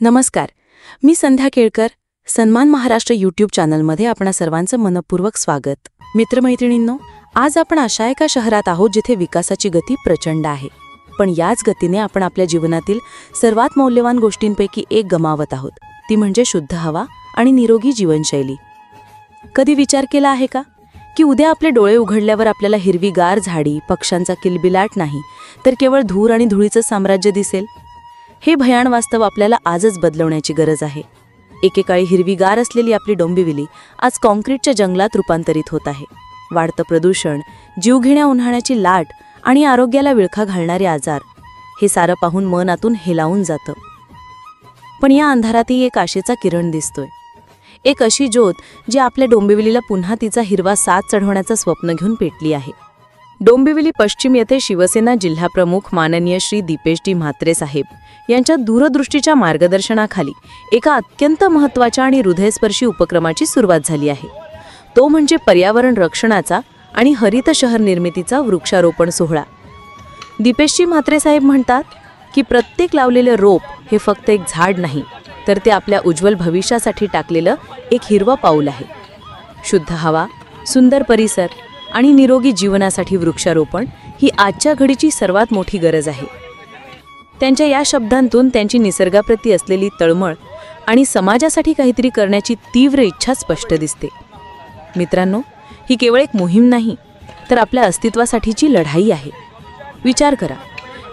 नमस्कार, मी संध्या केळकर. सन्मान महाराष्ट्र यूट्यूब चॅनलमध्ये आपणा सर्वांचं मनपूर्वक स्वागत. मित्रमैत्रिणींनो, आज आपण अशा एका शहरात आहोत जिथे विकासाची गती प्रचंड आहे, पण याच गतीने आपण आपल्या जीवनातील सर्वात मौल्यवान गोष्टींपैकी एक गमावत आहोत, ती म्हणजे शुद्ध हवा आणि निरोगी जीवनशैली. कधी विचार केला आहे का की उद्या आपले डोळे उघडल्यावर आपल्याला हिरवीगार झाडी, पक्ष्यांचा किलबिलाट नाही, तर केवळ धूर आणि धुळीचं साम्राज्य दिसेल? हे भयान वास्तव आपल्याला आजच बदलवण्याची गरज आहे. एकेकाळी हिरवीगार असलेली आपली डोंबिवली आज काँक्रीटच्या जंगलात रूपांतरित होत आहे. वाढतं प्रदूषण, जीवघेण्या उन्हाळ्याची लाट आणि आरोग्याला विळखा घालणारे आजार, हे सारं पाहून मन आतून हेलावून जातं. पण या अंधारातही एक आशेचा किरण दिसतोय, एक अशी ज्योत जी आपल्या डोंबिवलीला पुन्हा तिचा हिरवा साथ चढवण्याचं स्वप्न घेऊन पेटली आहे. डोंबिवली पश्चिम येथे शिवसेना जिल्हाप्रमुख माननीय श्री दीपेशजी म्हात्रे साहेब यांच्या दूरदृष्टीच्या मार्गदर्शनाखाली एका अत्यंत महत्त्वाच्या आणि हृदयस्पर्शी उपक्रमाची सुरुवात झाली आहे. तो म्हणजे पर्यावरण रक्षणाचा आणि हरित शहर निर्मितीचा वृक्षारोपण सोहळा. दीपेशजी म्हात्रे साहेब म्हणतात की प्रत्येक लावलेलं रोप हे फक्त एक झाड नाही, तर ते आपल्या उज्ज्वल भविष्यासाठी टाकलेलं एक हिरवं पाऊल आहे. शुद्ध हवा, सुंदर परिसर आणि निरोगी जीवनासाठी वृक्षारोपण ही आजच्या घडीची सर्वात मोठी गरज आहे. त्यांच्या या शब्दांतून त्यांची निसर्गाप्रती असलेली तळमळ आणि समाजासाठी काहीतरी करण्याची तीव्र इच्छा स्पष्ट दिसते. मित्रांनो, ही केवळ एक मोहीम नाही, तर आपल्या अस्तित्वासाठीची लढाई आहे. विचार करा,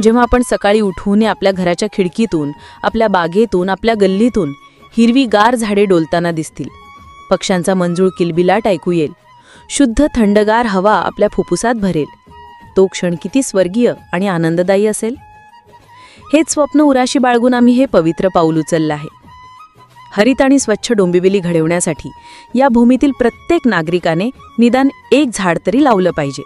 जेव्हा आपण सकाळी उठून आपल्या घराच्या खिडकीतून, आपल्या बागेतून, आपल्या गल्लीतून हिरवीगार झाडे डोलताना दिसतील, पक्ष्यांचा मंजूळ किलबिलाट ऐकू येईल, शुद्ध थंडगार हवा आपल्या फुफ्फुसात भरेल, तो क्षण किती स्वर्गीय आणि आनंददायी असेल. हेच स्वप्न उराशी बाळगून आम्ही हे पवित्र पाऊल उचललं आहे. हरित आणि स्वच्छ डोंबिवली घडवण्यासाठी या भूमीतील प्रत्येक नागरिकाने निदान एक झाड तरी लावलं पाहिजे.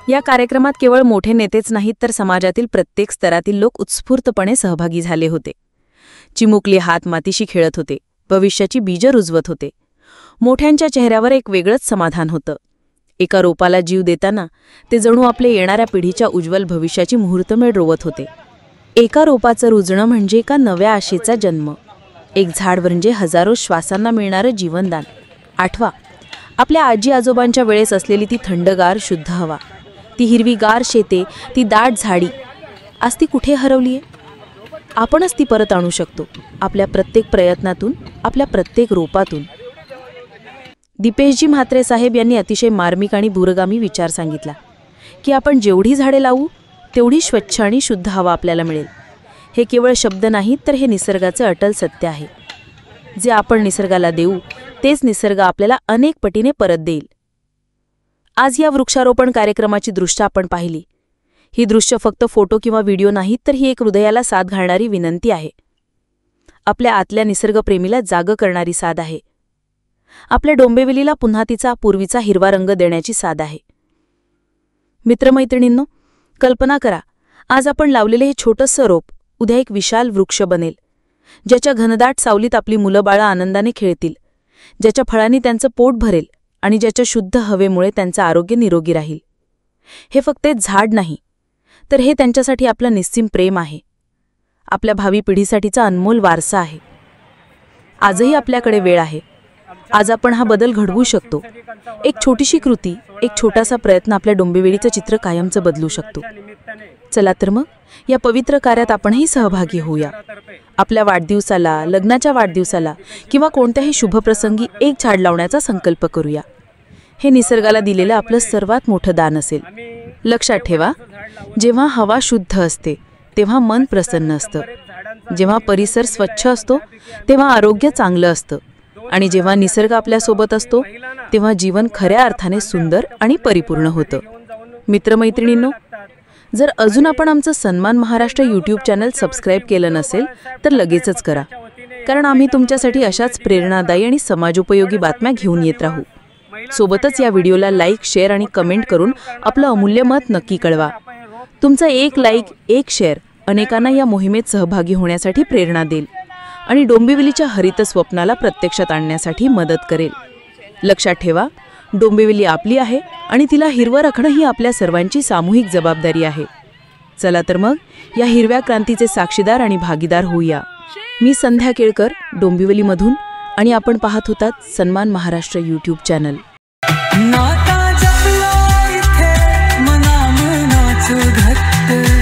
या कार्यक्रमात केवळ मोठे नेतेच नाहीत, तर समाजातील प्रत्येक स्तरातील लोक उत्स्फूर्तपणे सहभागी झाले होते. चिमुकले हात मातीशी खेळत होते, भविष्याची बीजं रुजवत होते. मोठ्यांच्या चेहऱ्यावर एक वेगळंच समाधान होतं. एका रोपाला जीव देताना ते जणू आपल्या येणाऱ्या पिढीच्या उज्ज्वल भविष्याची मुहूर्तमेढ रोवत होते. एका रोपाचं रुजणं म्हणजे एका नव्या आशेचा जन्म. एक झाड म्हणजे हजारो श्वासांना मिळणारं जीवनदान. आठवा, आपल्या आजी आजोबांच्या वेळेस असलेली ती थंडगार शुद्ध हवा, ती हिरवीगार शेते, ती दाट झाडी, आज ती कुठे हरवलीये? आपणच ती परत आणू शकतो, आपल्या प्रत्येक प्रयत्नातून, आपल्या प्रत्येक रोपातून. दीपेशजी म्हात्रे साहेब यांनी अतिशय मार्मिक आणि दूरगामी विचार सांगितला की आपण जेवढी झाडे लावू तेवढी स्वच्छ आणि शुद्ध हवा आपल्याला मिळेल. हे केवळ शब्द नाहीत, तर हे निसर्गाचं अटल सत्य आहे. जे आपण निसर्गाला देऊ तेच निसर्ग आपल्याला अनेक पटीने परत देईल. आज या वृक्षारोपण कार्यक्रमाची दृश्य आपण पाहिली. ही दृश्य फक्त फोटो किंवा व्हिडिओ नाहीत, तर ही एक हृदयाला साथ घालणारी विनंती आहे. आपल्या आतल्या निसर्गप्रेमीला जाग करणारी साध आहे. आपल्या डोंबिवलीला पुन्हा तिचा पूर्वीचा हिरवा रंग देण्याची साध आहे. मित्रमैत्रिणींनो, कल्पना करा, आज आपण लावलेले हे छोटंसं रोप उद्या एक विशाल वृक्ष बनेल, ज्याच्या घनदाट सावलीत आपली मुलं बाळं आनंदाने खेळतील, ज्याच्या फळांनी त्यांचं पोट भरेल आणि ज्याच्या शुद्ध हवेमुळे त्यांचं आरोग्य निरोगी राहील. हे फक्त एक झाड नाही, तर हे त्यांच्यासाठी आपलं निस्सीम प्रेम आहे, आपल्या भावी पिढीसाठीचा अनमोल वारसा आहे. आजही आपल्याकडे वेळ आहे. आज आपण हा बदल घडवू शकतो. एक छोटीशी कृती, एक छोटासा प्रयत्न आपल्या डोंबिवलीचं चित्र कायमचं बदलू शकतो. चला तर मग या पवित्र कार्यात आपणही सहभागी होऊया. आपल्या वाढदिवसाला, लग्नाच्या वाढदिवसाला किंवा कोणत्याही शुभप्रसंगी एक झाड लावण्याचा संकल्प करूया. हे निसर्गाला दिलेलं आपलं सर्वात मोठं दान असेल. लक्षात ठेवा, जेव्हा हवा शुद्ध असते तेव्हा मन प्रसन्न असतं, जेव्हा परिसर स्वच्छ असतो तेव्हा आरोग्य चांगलं असतं, आणि जेव्हा निसर्ग आपल्यासोबत असतो तेव्हा जीवन खऱ्या अर्थाने सुंदर आणि परिपूर्ण होतं. मित्रमैत्रिणींनो, जर अजून आपण आमचं सन्मान महाराष्ट्र यूट्यूब चॅनल सबस्क्राईब केलं नसेल तर लगेचच करा, कारण आम्ही तुमच्यासाठी अशाच प्रेरणादायी आणि समाजोपयोगी बातम्या घेऊन येत राहू. सोबतच या व्हिडिओला लाईक, शेअर आणि कमेंट करून आपलं अमूल्य मत नक्की कळवा. तुमचा एक लाईक, एक शेअर अनेकांना या मोहिमेत सहभागी होण्यासाठी प्रेरणा देईल आणि डोंबिवलीच्या हरित स्वप्नाला प्रत्यक्षात आणण्यासाठी मदत करेल. लक्षात ठेवा, डोंबिवली आपली आहे आणि तिला हिरवं राखणं ही आपल्या सर्वांची सामूहिक जबाबदारी आहे. चला तर मग या हिरव्या क्रांतीचे साक्षीदार आणि भागीदार होऊया. मी संध्या केळकर, डोंबिवलीमधून, आणि आपण पाहत होतात सन्मान महाराष्ट्र यूट्यूब चॅनल. नाता जपला इथे मनामनाचं घट्ट.